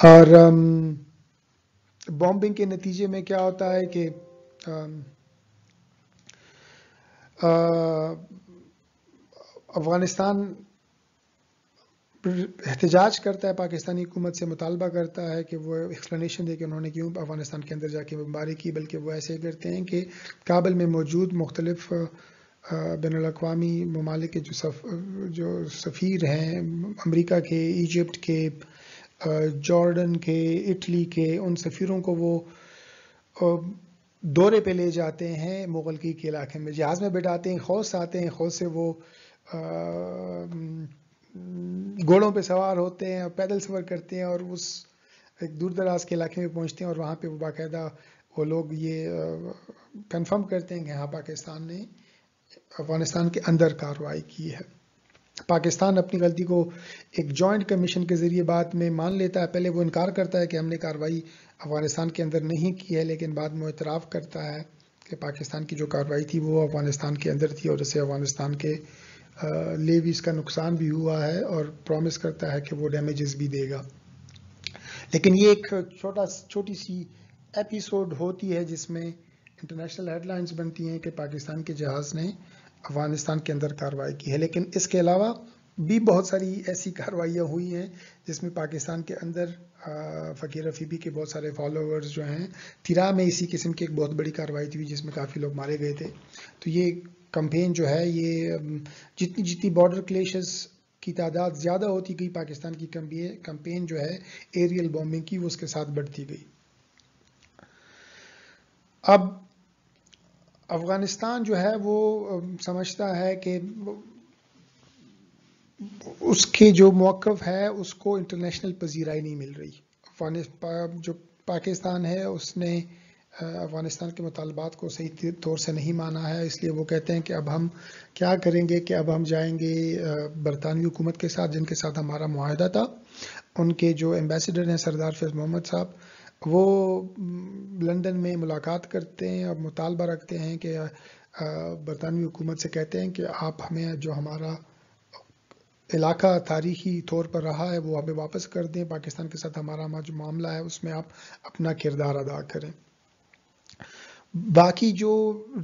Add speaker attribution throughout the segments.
Speaker 1: اور بامبنگ کے نتیجے میں کیا ہوتا ہے کہ افغانستان احتجاج کرتا ہے، پاکستانی حکومت سے مطالبہ کرتا ہے کہ وہ ایکسپلینیشن دے کہ انہوں نے کیوں افغانستان کے اندر جا کے بمباری کی، بلکہ وہ ایسے کرتے ہیں کہ کابل میں موجود مختلف بین الاقوامی ممالک کے جو سفیر ہیں، امریکہ کے، ایجپٹ کے، جارڈن کے، اٹلی کے، ان سفیروں کو وہ دورے پہ لے جاتے ہیں مغلقی کے علاقے میں، جہاز میں بٹھاتے ہیں، خوض آتے ہیں، خوض سے وہ گھوڑوں پہ سوار ہوتے ہیں اور پیدل سفر کرتے ہیں اور اس ایک دور دراز کے علاقے میں پہنچتے ہیں، اور وہاں پہ وہ باقاعدہ وہ لوگ یہ کنفرم کرتے ہیں کہ ہاں پاکستان نے افغانستان کے اندر کارروائی کی ہے۔ پاکستان اپنی غلطی کو ایک جوائنٹ کمیشن کے ذریعے بعد میں مان لیتا ہے، پہلے وہ انکار کرتا ہے کہ ہم نے کارروائی افغانستان کے اندر نہیں کی ہے، لیکن بعد میں اعتراف کرتا ہے کہ پاکستان کی جو کارروائی تھی وہ افغانستان کے اندر تھی، اور اسے افغانستان کے لیے بھی اس کا نقصان بھی ہوا ہے، اور پرومس کرتا ہے کہ وہ ڈیمیجز بھی دے گا۔ لیکن یہ ایک چھوٹی سی ایپیسوڈ ہوتی ہے جس میں انٹرنیشنل ہیڈ لائنز بنتی ہیں کہ پاکستان کے جہاز نے افغانستان کے اندر کارروائی کی ہے، لیکن اس کے علاوہ بھی بہت ساری ایسی کارروائیاں ہوئی ہیں جس میں پاکستان کے اندر فقیر رفیبی کے بہت سارے فالوورز جو ہیں، تیرا میں اسی قسم کی ایک بہت بڑی کارروائی تھی جس میں کافی لوگ مارے گئے تھے۔ تو یہ کمپین جو ہے، یہ جتنی بارڈر کلیشز کی تعداد زیادہ ہوتی گئی، پاکستان کی کمپین جو ہے ایریل بومبنگ کی، وہ اس کے ساتھ بڑھتی گئی۔ اب افغانستان جو ہے وہ سمجھتا ہے کہ اس کے جو موقف ہے اس کو انٹرنیشنل پذیرائی نہیں مل رہی۔ جو پاکستان ہے اس نے افغانستان کے مطالبات کو صحیح طور سے نہیں مانا ہے، اس لیے وہ کہتے ہیں کہ اب ہم کیا کریں گے کہ اب ہم جائیں گے برطانوی حکومت کے ساتھ، جن کے ساتھ ہمارا معاہدہ تھا۔ ان کے جو ایمبیسڈر ہیں سردار فیض محمد صاحب، وہ لندن میں ملاقات کرتے ہیں اور مطالبہ رکھتے ہیں کہ برطانوی حکومت سے کہتے ہیں کہ آپ ہمیں جو ہمارا علاقہ تاریخی طور پر رہا ہے وہ ہمیں واپس کر دیں، پاکستان کے ساتھ ہمارا جو معاملہ ہے اس میں آپ اپنا کردار ادا کریں۔ باقی جو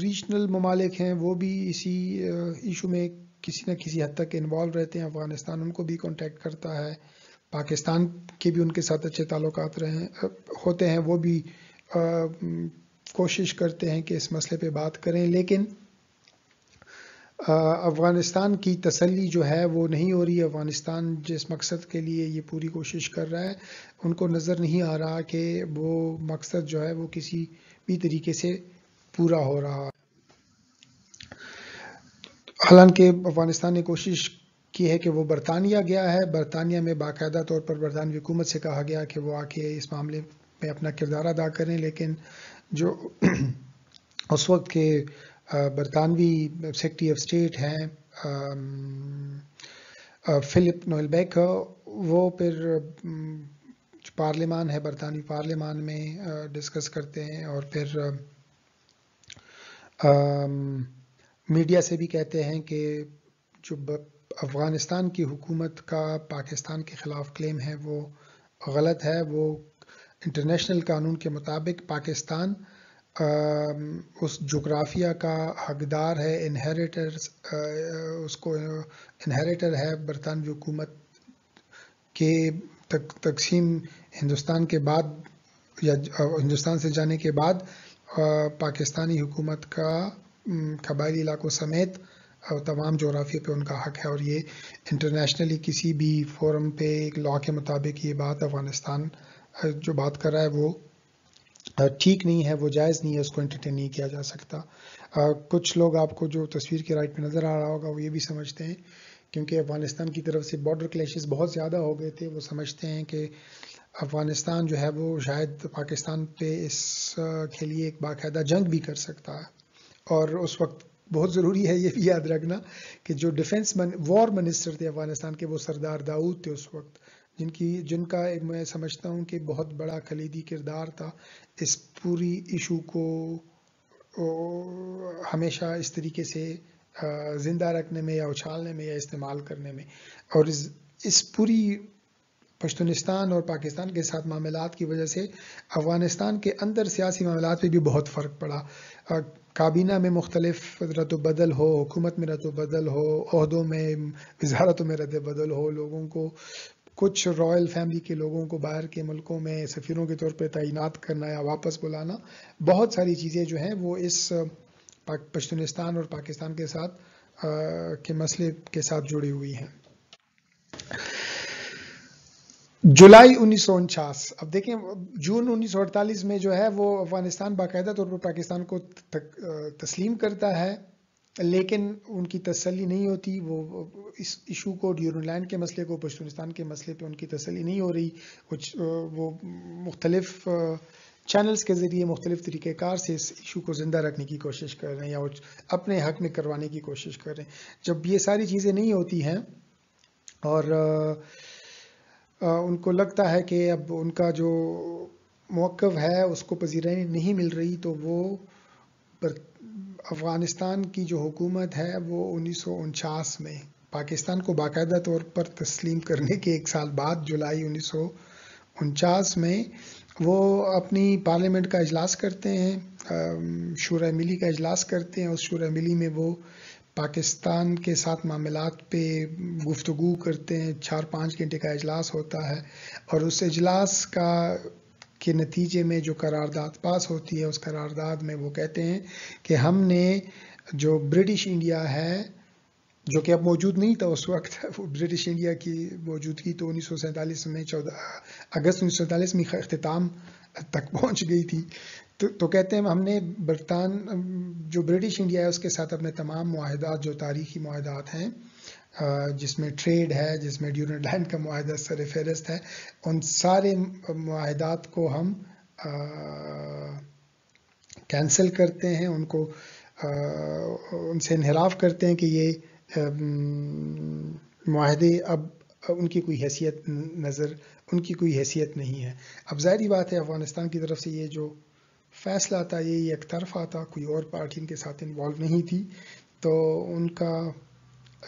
Speaker 1: ریجنل ممالک ہیں وہ بھی اسی ایشو میں کسی نہ کسی حد تک انوالو رہتے ہیں۔ افغانستان ان کو بھی کانٹیکٹ کرتا ہے، پاکستان کے بھی ان کے ساتھ اچھے تعلقات ہوتے ہیں، وہ بھی کوشش کرتے ہیں کہ اس مسئلے پہ بات کریں، لیکن افغانستان کی تسلی جو ہے وہ نہیں ہو رہی۔ افغانستان جس مقصد کے لیے یہ پوری کوشش کر رہا ہے، ان کو نظر نہیں آ رہا کہ وہ مقصد جو ہے وہ کسی بھی طریقے سے پورا ہو رہا۔ حالانکہ افغانستان نے کوشش کی ہے کہ وہ برطانیہ گیا ہے، برطانیہ میں باقاعدہ طور پر برطانوی حکومت سے کہا گیا کہ وہ آ کے اس معاملے میں اپنا کردار ادا کریں، لیکن جو اس وقت کے برطانوی سیکرٹری آف اسٹیٹ ہیں فلپ نوئل بیک، وہ پھر پارلیمان ہے، برطانوی پارلیمان میں ڈسکس کرتے ہیں، اور پھر میڈیا سے بھی کہتے ہیں کہ جو افغانستان کی حکومت کا پاکستان کے خلاف کلیم ہے وہ غلط ہے۔ وہ انٹرنیشنل قانون کے مطابق پاکستان اس جغرافیہ کا حقدار ہے، اس کو انہیریٹر ہے برطانوی حکومت کے تقسیم ہندوستان کے بعد یا ہندوستان سے جانے کے بعد پاکستانی حکومت کا قبائلی علاقوں سمیت تمام جغرافیہ پہ ان کا حق ہے، اور یہ انٹرنیشنلی کسی بھی فورم پہ ایک لا کے مطابق یہ بات افغانستان جو بات کر رہا ہے وہ ٹھیک نہیں ہے، وہ جائز نہیں ہے، اس کو انٹرٹین نہیں کیا جا سکتا۔ کچھ لوگ آپ کو جو تصویر کے رائٹ پہ نظر آ رہا ہوگا وہ یہ بھی سمجھتے ہیں، کیونکہ افغانستان کی طرف سے بارڈر کلیشز بہت زیادہ ہو گئے تھے، وہ سمجھتے ہیں کہ افغانستان جو ہے وہ شاید پاکستان پہ اس کے لیے ایک باقاعدہ جنگ بھی کر سکتا ہے۔ اور اس وقت بہت ضروری ہے یہ بھی یاد رکھنا کہ جو وار منسٹر تھے افغانستان کے، وہ سردار داؤد تھے اس وقت، جن کا میں سمجھتا ہوں کہ بہت بڑا کلیدی کردار تھا اس پوری ایشو کو ہمیشہ اس طریقے سے زندہ رکھنے میں یا اچھالنے میں یا استعمال کرنے میں، اور اس پوری پشتونستان اور پاکستان کے ساتھ معاملات کی وجہ سے افغانستان کے اندر سیاسی معاملات میں بھی بہت فرق پڑا. کابینہ میں مختلف رد و بدل ہو، حکومت میں رد و بدل ہو، عہدوں میں، وزارتوں میں رد و بدل ہو، لوگوں کو کچھ رائل فیملی کے لوگوں کو باہر کے ملکوں میں سفیروں کے طور پہ تعینات کرنا یا واپس بلانا، بہت ساری چیزیں جو ہیں وہ اس پشتونستان اور پاکستان کے ساتھ کے مسئلے کے ساتھ جڑی ہوئی ہیں. جولائی 1949، اب دیکھیں جون 1948 میں جو ہے وہ افغانستان باقاعدہ طور پر پاکستان کو تسلیم کرتا ہے، لیکن ان کی تسلی نہیں ہوتی. وہ اس ایشو کو، ڈیورنڈ لینڈ کے مسئلے کو، پشتونستان کے مسئلے پہ ان کی تسلی نہیں ہو رہی. وہ مختلف چینلز کے ذریعے، مختلف طریقہ کار سے اس ایشو کو زندہ رکھنے کی کوشش کر رہے ہیں یا اپنے حق میں کروانے کی کوشش کر رہے ہیں. جب یہ ساری چیزیں نہیں ہوتی ہیں اور ان کو لگتا ہے کہ اب ان کا جو موقف ہے اس کو پذیرائی نہیں مل رہی، تو وہ افغانستان کی جو حکومت ہے وہ 1949 میں پاکستان کو باقاعدہ طور پر تسلیم کرنے کے ایک سال بعد، جولائی 1949 میں وہ اپنی پارلیمنٹ کا اجلاس کرتے ہیں، شورائے ملی کا اجلاس کرتے ہیں. اس شورائے ملی میں وہ پاکستان کے ساتھ معاملات پہ گفتگو کرتے ہیں. 4-5 گھنٹے کا اجلاس ہوتا ہے اور اس اجلاس کے نتیجے میں جو قرارداد پاس ہوتی ہے، اس قرارداد میں وہ کہتے ہیں کہ ہم نے جو برٹش انڈیا ہے، جو کہ اب موجود نہیں تھا اس وقت، برٹش انڈیا کی موجودگی تو 1947 میں 14 اگست 1947 میں اختتام تک پہنچ گئی تھی. تو کہتے ہیں ہم نے جو برٹش انڈیا ہے اس کے ساتھ اپنے تمام معاہدات، جو تاریخی معاہدات ہیں، جس میں ٹریڈ ہے، جس میں ڈیورنڈ لینڈ کا معاہدہ سر فہرست ہے، ان سارے معاہدات کو ہم کینسل کرتے ہیں، ان سے انحراف کرتے ہیں کہ یہ معاہدے اب ان کی کوئی حیثیت نہیں ہے. اب ظاہری بات ہے افغانستان کی طرف سے یہ جو فیصلہ تھا یہ ایک طرفہ تھا، کوئی اور پارٹی ان کے ساتھ انوالو نہیں تھی، تو ان کا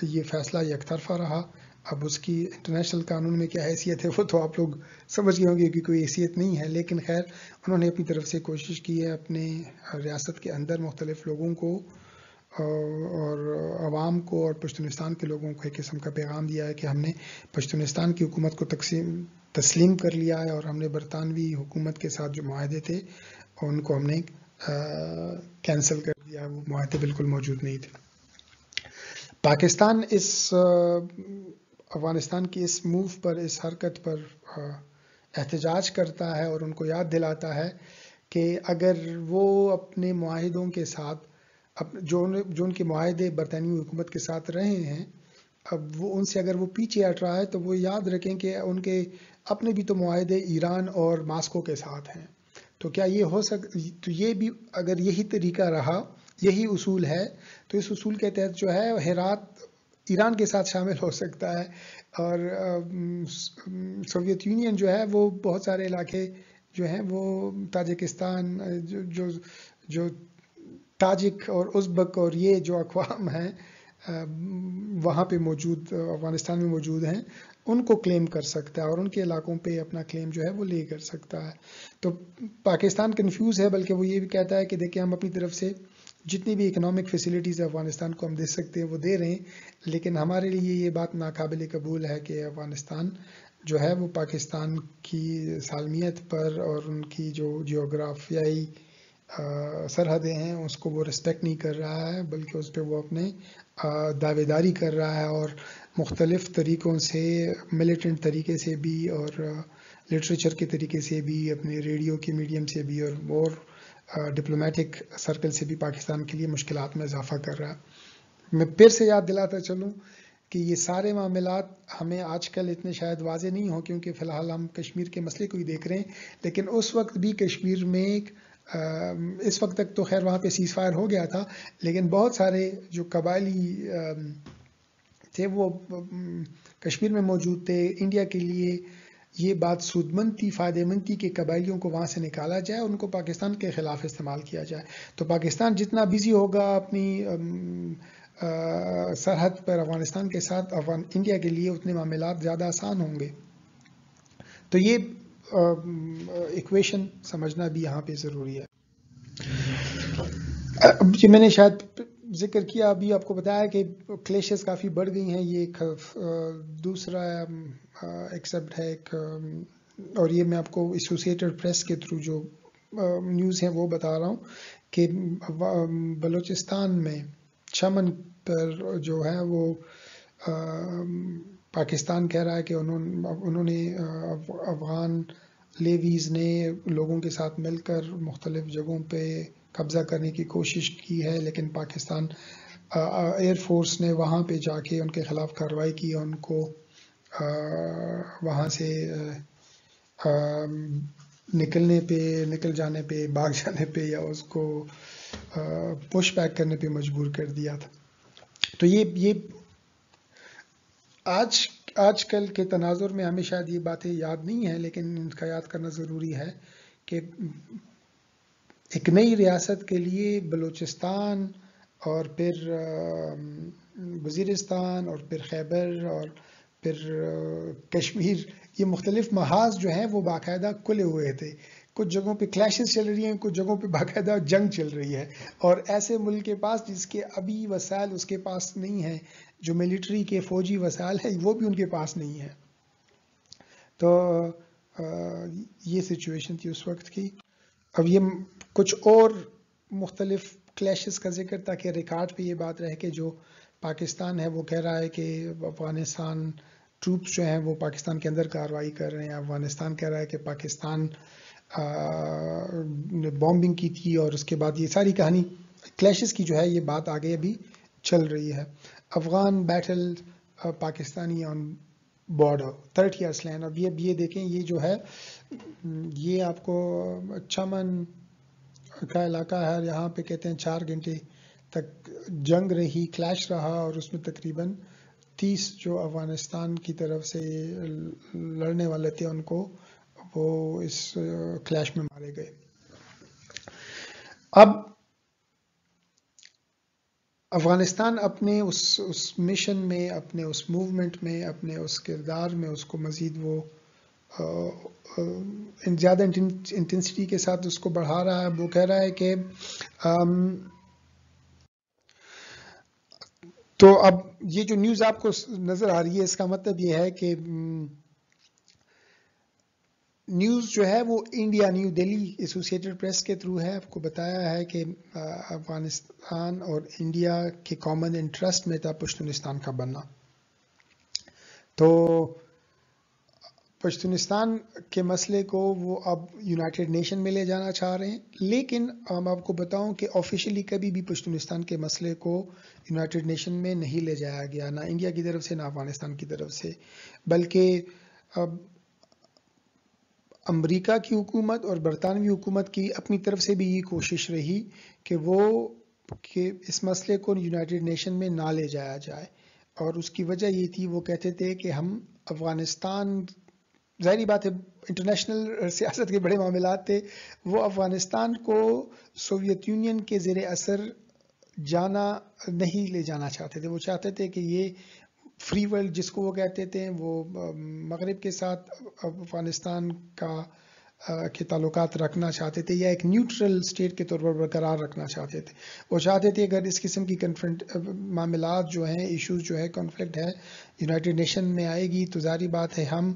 Speaker 1: یہ فیصلہ یک طرفہ رہا. اب اس کی انٹرنیشنل قانون میں کیا حیثیت ہے وہ تو آپ لوگ سمجھ گئے ہوں گے کہ کوئی حیثیت نہیں ہے، لیکن خیر انہوں نے اپنی طرف سے کوشش کی ہے اپنے ریاست کے اندر مختلف لوگوں کو اور عوام کو اور پشتونستان کے لوگوں کو ایک قسم کا پیغام دیا ہے کہ ہم نے پشتونستان کی حکومت کو تسلیم کر لیا ہے اور ہم نے برطانوی حکومت کے ساتھ جو معاہدے تھے ان کو ہم نے کینسل کر دیا، وہ معاہدے بالکل موجود نہیں تھے. پاکستان افغانستان کی اس موو پر، اس حرکت پر احتجاج کرتا ہے اور ان کو یاد دلاتا ہے کہ اگر وہ اپنے معاہدوں کے ساتھ، جو ان کے معاہدے برطانوی حکومت کے ساتھ رہے ہیں، اب وہ ان سے اگر وہ پیچھے ہٹ رہا ہے تو وہ یاد رکھیں کہ ان کے اپنے بھی تو معاہدے ایران اور ماسکو کے ساتھ ہیں. تو کیا یہ ہو تو یہ بھی اگر یہی طریقہ رہا، یہی اصول ہے، تو اس اصول کے تحت جو ہے ہرات ایران کے ساتھ شامل ہو سکتا ہے اور سوویت یونین جو ہے وہ بہت سارے علاقے جو ہیں وہ تاجکستان، جو تاجک اور ازبک اور یہ جو اقوام ہیں وہاں پہ موجود، افغانستان میں موجود ہیں، ان کو کلیم کر سکتا ہے اور ان کے علاقوں پہ اپنا کلیم جو ہے وہ لے کر سکتا ہے. تو پاکستان کنفیوز ہے، بلکہ وہ یہ بھی کہتا ہے کہ دیکھیں ہم اپنی طرف سے جتنی بھی اکنامک فیسلٹیز افغانستان کو ہم دے سکتے ہیں وہ دے رہے ہیں، لیکن ہمارے لیے یہ بات ناقابل قبول ہے کہ افغانستان جو ہے وہ پاکستان کی سالمیت پر اور ان کی جو جغرافیائی سرحدیں ہیں اس کو وہ رسپیکٹ نہیں کر رہا ہے، بلکہ اس پہ وہ اپنے دعوے داری کر رہا ہے اور مختلف طریقوں سے، ملیٹنٹ طریقے سے بھی اور لٹریچر کے طریقے سے بھی، اپنے ریڈیو کے میڈیم سے بھی اور ڈپلومیٹک سرکل سے بھی پاکستان کے لیے مشکلات میں اضافہ کر رہا ہے. میں پھر سے یاد دلاتا چلوں کہ یہ سارے معاملات ہمیں آج کل اتنے شاید واضح نہیں ہوں کیونکہ فی الحال ہم کشمیر کے مسئلے کو ہی دیکھ رہے ہیں، لیکن اس وقت بھی کشمیر میں اس وقت تک تو خیر وہاں پہ سیز فائر ہو گیا تھا، لیکن بہت سارے جو قبائلی تھے وہ کشمیر میں موجود تھے. انڈیا کے لیے یہ بات سود مند تھی، فائدہ مند تھی کہ قبائلیوں کو وہاں سے نکالا جائے، ان کو پاکستان کے خلاف استعمال کیا جائے. تو پاکستان جتنا بزی ہوگا اپنی سرحد پر افغانستان کے ساتھ، انڈیا کے لیے اتنے معاملات زیادہ آسان ہوں گے. تو یہ ایکویشن سمجھنا بھی یہاں پہ ضروری ہے. اب یہ میں نے شاید ذکر کیا، ابھی آپ کو بتایا کہ کلیشز کافی بڑھ گئی ہیں. یہ ایک دوسرا ایکسپٹ ہے ایک، اور یہ میں آپ کو ایسوسیٹڈ پریس کے تھرو جو نیوز ہیں وہ بتا رہا ہوں کہ بلوچستان میں چمن پر جو ہے وہ پاکستان کہہ رہا ہے کہ انہوں نے افغان لیویز نے لوگوں کے ساتھ مل کر مختلف جگہوں پہ قبضہ کرنے کی کوشش کی ہے، لیکن پاکستان ایئر فورس نے وہاں پہ جا کے ان کے خلاف کارروائی کی، ان کو وہاں سے نکل جانے پہ، بھاگ جانے پہ، یا اس کو پش بیک کرنے پہ مجبور کر دیا تھا. تو یہ آج کل کے تناظر میں ہمیں شاید یہ باتیں یاد نہیں ہیں، لیکن ان کا یاد کرنا ضروری ہے کہ ایک نئی ریاست کے لیے بلوچستان اور پھر وزیرستان اور پھر خیبر اور پھر کشمیر، یہ مختلف محاذ جو ہیں وہ باقاعدہ کھلے ہوئے تھے. کچھ جگہوں پہ کلیشز چل رہی ہیں، کچھ جگہوں پہ باقاعدہ جنگ چل رہی ہے، اور ایسے ملک کے پاس جس کے ابھی وسائل اس کے پاس نہیں ہیں، جو ملٹری کے فوجی وسائل ہیں وہ بھی ان کے پاس نہیں ہیں. تو یہ سچویشن تھی اس وقت کی. اب یہ کچھ اور مختلف کلیشز کا ذکر تاکہ ریکارڈ پہ یہ بات رہے کہ جو پاکستان ہے وہ کہہ رہا ہے کہ افغانستان ٹروپس جو ہیں وہ پاکستان کے اندر کارروائی کر رہے ہیں. افغانستان کہہ رہا ہے کہ پاکستان نے بامبنگ کی تھی، اور اس کے بعد یہ ساری کہانی کلیشز کی جو ہے یہ بات آگے ابھی چل رہی ہے. افغان بیٹل پاکستانی آن بارڈر 30 years لین. اب یہ دیکھیں، یہ جو ہے یہ آپ کو چمن کا علاقہ ہے، یہاں پہ کہتے ہیں 4 گھنٹے تک جنگ رہی، کلیش رہا، اور اس میں تقریباً 30 جو افغانستان کی طرف سے لڑنے والے تھے ان کو وہ اس کلیش میں مارے گئے. اب افغانستان اپنے اس مشن میں، اپنے اس موومنٹ میں، اپنے اس کردار میں اس کو مزید وہ زیادہ انٹینسٹی کے ساتھ اس کو بڑھا رہا ہے. وہ کہہ رہا ہے کہ تو اب یہ جو نیوز آپ کو نظر آ رہی ہے اس کا مطلب یہ ہے کہ نیوز جو ہے وہ India new Delhi associated press کے تھرو ہے. آپ کو بتایا ہے کہ افغانستان اور انڈیا کے کامن انٹرسٹ میں تھا پشتونستان کا بننا. تو پشتونستان کے مسئلے کو وہ اب یونائٹڈ نیشن میں لے جانا چاہ رہے ہیں، لیکن میں آپ کو بتاؤں کہ آفیشلی کبھی بھی پشتونستان کے مسئلے کو یونائٹڈ نیشن میں نہیں لے جایا گیا، نہ انڈیا کی طرف سے نہ افغانستان کی طرف سے، بلکہ امریکہ کی حکومت اور برطانوی حکومت کی اپنی طرف سے بھی یہ کوشش رہی کہ اس مسئلے کو یونائٹڈ نیشن میں نہ لے جایا جائے. اور اس کی وجہ یہ تھی، وہ کہتے تھے کہ ہم افغانستان، ظاہری بات ہے انٹرنیشنل سیاست کے بڑے معاملات تھے، وہ افغانستان کو سوویت یونین کے زیر اثر نہیں لے جانا چاہتے تھے. وہ چاہتے تھے کہ یہ فری ورلڈ جس کو وہ کہتے تھے، وہ مغرب کے ساتھ افغانستان کے تعلقات رکھنا چاہتے تھے، یا ایک نیوٹرل سٹیٹ کے طور پر برقرار رکھنا چاہتے تھے. وہ چاہتے تھے اگر اس قسم کی معاملات جو ہیں، ایشوز جو ہے، کانفلکٹ ہے، یونائٹڈ نیشن میں آئے گی تو ظاہری بات ہے ہم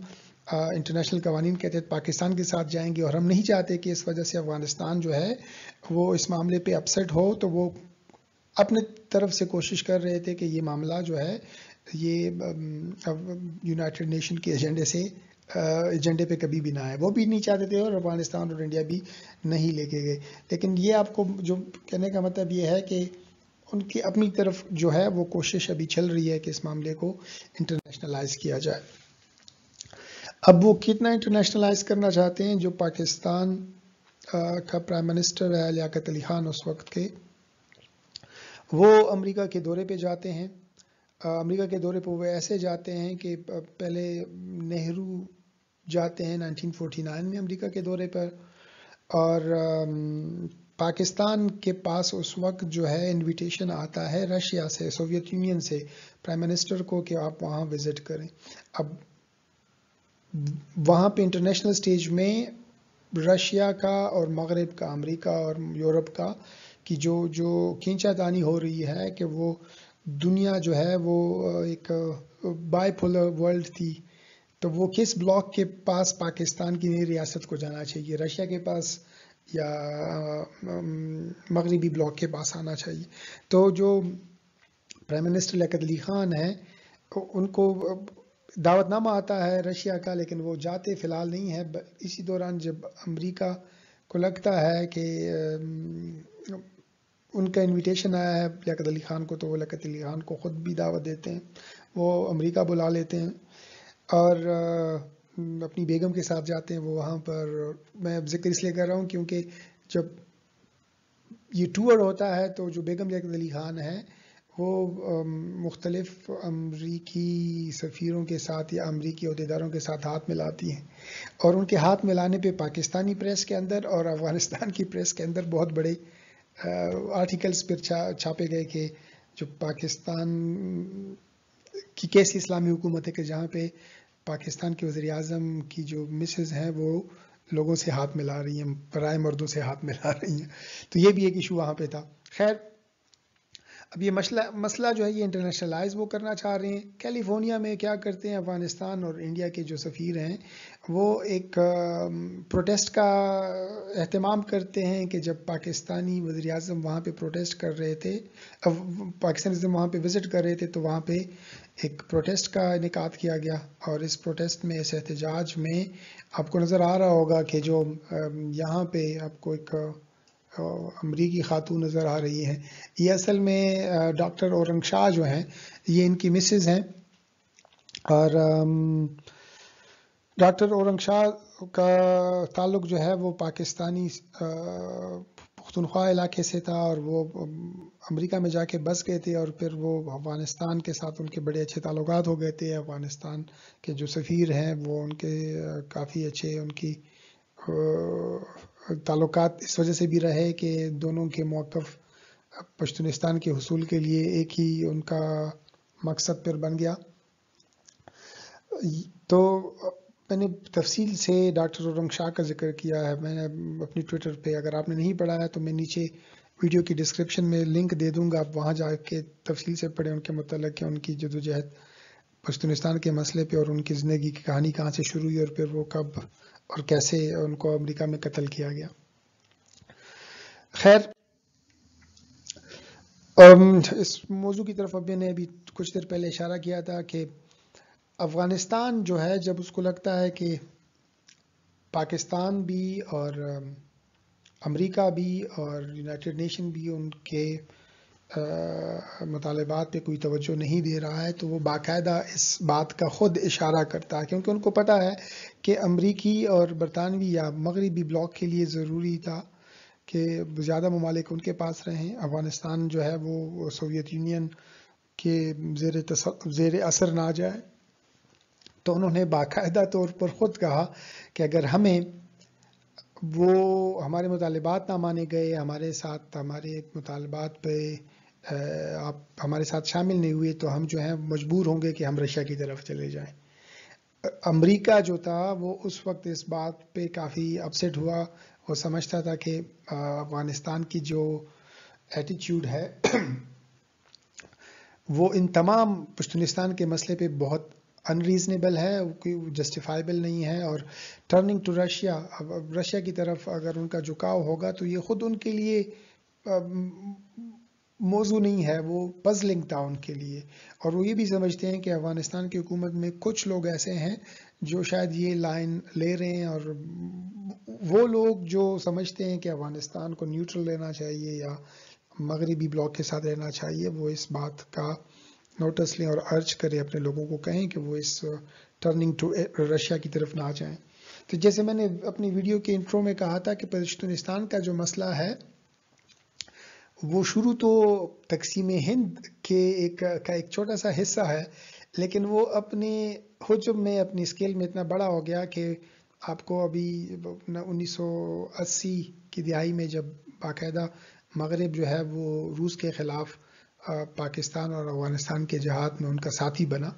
Speaker 1: انٹرنیشنل قوانین کے تحت پاکستان کے ساتھ جائیں گے، اور ہم نہیں چاہتے کہ اس وجہ سے افغانستان جو ہے وہ اس معاملے پہ اپسیٹ ہو. تو وہ اپنے طرف سے کوشش کر رہے تھے کہ یہ معاملہ جو ہے یہ یونائٹڈ نیشن کے ایجنڈے پہ کبھی بھی نہ آئے. وہ بھی نہیں چاہتے تھے، اور افغانستان اور انڈیا بھی نہیں لے کے گئے. لیکن یہ آپ کو جو کہنے کا مطلب یہ ہے کہ ان کی اپنی طرف جو ہے وہ کوشش ابھی چل رہی ہے کہ اس معاملے کو انٹرنیشنلائز کیا جائے. اب وہ کتنا انٹرنیشنلائز کرنا چاہتے ہیں؟ جو پاکستان کا پرائم منسٹر ہے لیاقت علی خان اس وقت کے، وہ امریکہ کے دورے پہ جاتے ہیں. امریکہ کے دورے پہ وہ ایسے جاتے ہیں کہ پہلے نہرو جاتے ہیں 1949 میں امریکہ کے دورے پر، اور پاکستان کے پاس اس وقت جو ہے انویٹیشن آتا ہے رشیا سے، سوویت یونین سے، پرائم منسٹر کو کہ آپ وہاں وزٹ کریں. اب وہاں پہ انٹرنیشنل سٹیج میں رشیا کا اور مغرب کا، امریکہ اور یورپ کا کی جو کھینچا تانی ہو رہی ہے کہ وہ دنیا جو ہے وہ ایک بائی پولر ورلڈ تھی، تو وہ کس بلاک کے پاس پاکستان کی نئی ریاست کو جانا چاہیے، رشیا کے پاس یا مغربی بلاک کے پاس آنا چاہیے. تو جو پرائم منسٹر لیاقت علی خان ہیں ان کو دعوت نامہ آتا ہے رشیا کا، لیکن وہ جاتے فی الحال نہیں ہے. اسی دوران جب امریکہ کو لگتا ہے کہ ان کا انویٹیشن آیا ہے لیاقت علی خان کو، تو وہ لیاقت علی خان کو خود بھی دعوت دیتے ہیں، وہ امریکہ بلا لیتے ہیں اور اپنی بیگم کے ساتھ جاتے ہیں وہ وہاں پر. میں اب ذکر اس لیے کر رہا ہوں کیونکہ جب یہ ٹور ہوتا ہے تو جو بیگم لیاقت علی خان ہے وہ مختلف امریکی سفیروں کے ساتھ یا امریکی عہدیداروں کے ساتھ ہاتھ ملاتی ہیں، اور ان کے ہاتھ ملانے پہ پاکستانی پریس کے اندر اور افغانستان کی پریس کے اندر بہت بڑے آرٹیکلز پھر چھاپے گئے کہ جو پاکستان کی کیسی اسلامی حکومت ہے کہ جہاں پہ پاکستان کے وزیر اعظم کی جو مسز ہیں وہ لوگوں سے ہاتھ ملا رہی ہیں، پرائے مردوں سے ہاتھ ملا رہی ہیں. تو یہ بھی ایک ایشو وہاں پہ تھا. خیر، اب یہ مسئلہ جو ہے یہ انٹرنیشنلائز وہ کرنا چاہ رہے ہیں. کیلیفورنیا میں کیا کرتے ہیں افغانستان اور انڈیا کے جو سفیر ہیں وہ ایک پروٹیسٹ کا اہتمام کرتے ہیں کہ جب پاکستانی وزیر اعظم وہاں پہ پروٹیسٹ کر رہے تھے، پاکستانی وزیر وہاں پہ وزٹ کر رہے تھے، تو وہاں پہ ایک پروٹیسٹ کا انعقاد کیا گیا، اور اس پروٹیسٹ میں، اس احتجاج میں آپ کو نظر آ رہا ہوگا کہ جو یہاں پہ آپ کو ایک امریکی خاتون نظر آ رہی ہیں، یہ اصل میں ڈاکٹر اورنگ شاہ جو ہیں یہ ان کی مسز ہیں، اور ڈاکٹر اورنگ شاہ کا تعلق جو ہے وہ پاکستانی پختونخوا علاقے سے تھا، اور وہ امریکہ میں جا کے بس گئے تھے، اور پھر وہ افغانستان کے ساتھ ان کے بڑے اچھے تعلقات ہو گئے تھے. افغانستان کے جو سفیر ہیں وہ ان کے کافی اچھے ان کی تعلقات اس وجہ سے بھی رہے کہ دونوں کے موقف پشتونستان کے حصول کے لیے ایک ہی ان کا مقصد پر بن گیا. تو میں نے تفصیل سے ڈاکٹر اورنگ شاہ کا ذکر کیا ہے، میں نے اپنی ٹویٹر پہ، اگر آپ نے نہیں پڑھا ہے تو میں نیچے ویڈیو کی ڈسکرپشن میں لنک دے دوں گا، آپ وہاں جا کے تفصیل سے پڑھیں ان کے متعلق کہ ان کی جدوجہد پشتونستان کے مسئلے پہ اور ان کی زندگی کی کہانی کہاں سے شروع ہوئی اور پھر وہ کب اور کیسے ان کو امریکہ میں قتل کیا گیا. خیر، اس موضوع کی طرف اب میں نے ابھی کچھ دیر پہلے اشارہ کیا تھا کہ افغانستان جو ہے جب اس کو لگتا ہے کہ پاکستان بھی اور امریکہ بھی اور یونائٹڈ نیشن بھی ان کے مطالبات پہ کوئی توجہ نہیں دے رہا ہے، تو وہ باقاعدہ اس بات کا خود اشارہ کرتا ہے، کیونکہ ان کو پتہ ہے کہ امریکی اور برطانوی یا مغربی بلاک کے لیے ضروری تھا کہ زیادہ ممالک ان کے پاس رہیں، افغانستان جو ہے وہ سوویت یونین کے زیر اثر نہ جائے. تو انہوں نے باقاعدہ طور پر خود کہا کہ اگر ہمیں وہ ہمارے مطالبات نہ مانے گئے، ہمارے ساتھ ہمارے مطالبات پہ آپ ہمارے ساتھ شامل نہیں ہوئے، تو ہم جو ہیں مجبور ہوں گے کہ ہم رشیا کی طرف چلے جائیں. امریکہ جو تھا وہ اس وقت اس بات پہ کافی اپسیٹ ہوا، وہ سمجھتا تھا کہ افغانستان کی جو ایٹیچیوڈ ہے وہ ان تمام پشتونستان کے مسئلے پہ بہت انریزنیبل ہے، جسٹیفائبل نہیں ہے، اور ٹرننگ ٹو رشیا، رشیا کی طرف اگر ان کا جھکاؤ ہوگا تو یہ خود ان کے لیے موضوع نہیں ہے، وہ پزلنگ تھا ان کے لیے. اور وہ یہ بھی سمجھتے ہیں کہ افغانستان کی حکومت میں کچھ لوگ ایسے ہیں جو شاید یہ لائن لے رہے ہیں، اور وہ لوگ جو سمجھتے ہیں کہ افغانستان کو نیوٹرل لینا چاہیے یا مغربی بلاک کے ساتھ رہنا چاہیے، وہ اس بات کا نوٹس لیں اور ارج کریں، اپنے لوگوں کو کہیں کہ وہ اس ٹرننگ ٹو رشیا کی طرف نہ جائیں. تو جیسے میں نے اپنی ویڈیو کے انٹرو میں کہا تھا کہ پشتونستان کا جو مسئلہ ہے وہ شروع تو تقسیم ہند کے ایک چھوٹا سا حصہ ہے، لیکن وہ اپنے حجم میں، اپنی اسکیل میں اتنا بڑا ہو گیا کہ آپ کو ابھی 1980 کی دہائی میں جب باقاعدہ مغرب جو ہے وہ روس کے خلاف پاکستان اور افغانستان کے جہاد میں ان کا ساتھی بنا،